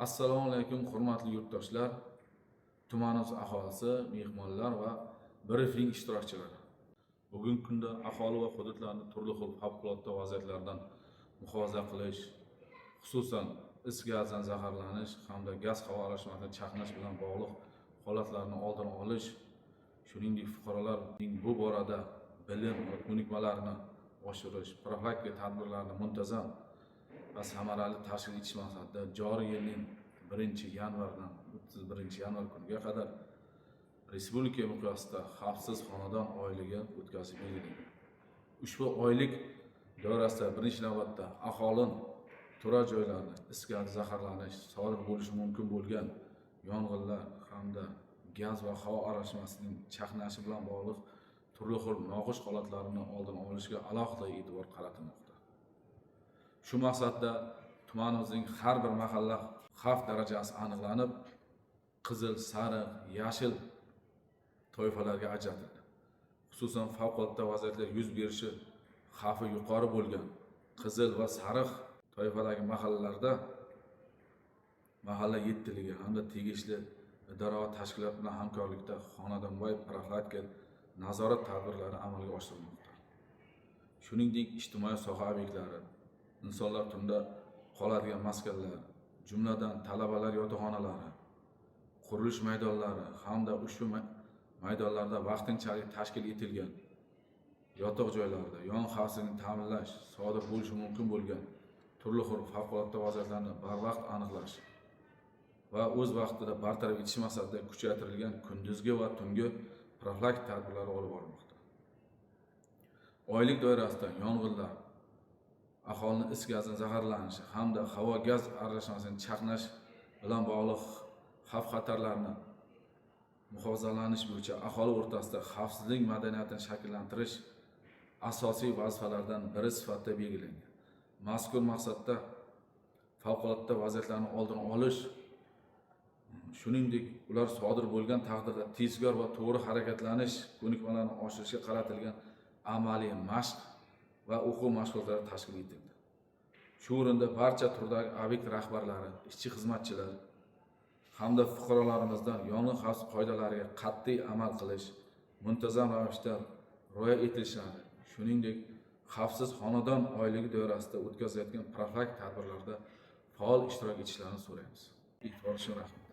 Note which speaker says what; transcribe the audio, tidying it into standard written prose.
Speaker 1: Assalomu alaykum hurmatli yurtdoshlar, tumanimiz aholisi, mehmonlar va brifing ishtirokchilari. Bugungi kunda aholi va hududlarni turli xil favqulodda vaziyatlardan muhofaza qilish, xususan is gazdan zaharlanish hamda gaz havo aralashmasini chaqnash bilan bog'liq holatlarni oldini olish, shuningdek fuqarolarning bu borada bilim va ko'nikmalarini oshirish, profilaktika tadbirlarini muntazam va samarali tashkil etish maqsadida joriy yilning 1-yanvardan 31-yanvar kuniga qadar respublika miqyosida xavfsiz xonadon oyligi o'tkazib belgilangan. Ushbu oylik doirasida birinchi navbatda aholini turar joylarida is gaz zaharlanish sodir bo'lishi mumkin bo'lgan yong'inlar hamda gaz va havo aralashmasining chaqnashi bilan bog'liq turli xil noxush holatlarni oldini olishga alohida e'tibor qaratilmoqda. Shu maqsadda tumanimizning har bir mahalla xavf darajasi aniqlanib, qizil, sariq, yashil toifalarga ajratildi. Xususan favqulodda vaziyatlar yuz berishi xavfi yuqori bo'lgan qizil va sariq toifadagi mahallalarda mahalla yettiligi hamda tegishli idora va tashkilot bilan hamkorlikda xonadonbay profilaktika nazorat tadbirlari amalga oshirilmoqda. Shuningdek, ijtimoiy soha obyektlari, insonlar tunda qoladigan maskanlar, jumladan talabalar yotoqxonalari, qurilish maydonlari hamda ushbu maydonlarda vaqtinchalik tashkil etilgan yotoq joylarda yong'in xavfsizligini ta'minlash, sodir bo'lishi mumkin bo'lgan turli xil favqulodda vaziyatlarni barvaqt aniqlash va o'z vaqtida bartaraf etish maqsadida kuchaytirilgan kunduzgi va tungi profilaktika tadbirlari olib borilmoqda. Oylik doirasida yong'inlar, aholini is gazdan zaharlanishi hamda havo gaz aralashmasining chaqnash bilan bog'liq xavf-xatarlarni muhofazalanish bo'yicha aholi o'rtasida xavfsizlik madaniyatini shakllantirish asosiy vazifalardan biri sifatida belgilangan. Mazkur maqsadda favqulodda vaziyatlarni oldini olish, shuningdek ular sodir bo'lgan taqdirda tezkor va to'g'ri harakatlanish ko'nikmalarini oshirishga qaratilgan amaliy mashq va o'quv mashg'ulotlari tashkil etildi. Shu o'rinda barcha turdagi obyekt rahbarlari, ishchi xizmatchilar hamda fuqarolarimizdan yong'in xavfsizlik qoidalariga qat'iy amal qilish, muntazam ravishda rioya etilishlari, shuningdek xavfsiz xonadon oyligi doirasida o'tkazilayotgan profilaktika tadbirlarida faol ishtirok etishlarini so'raymiz. E'tibor uchun rahmat.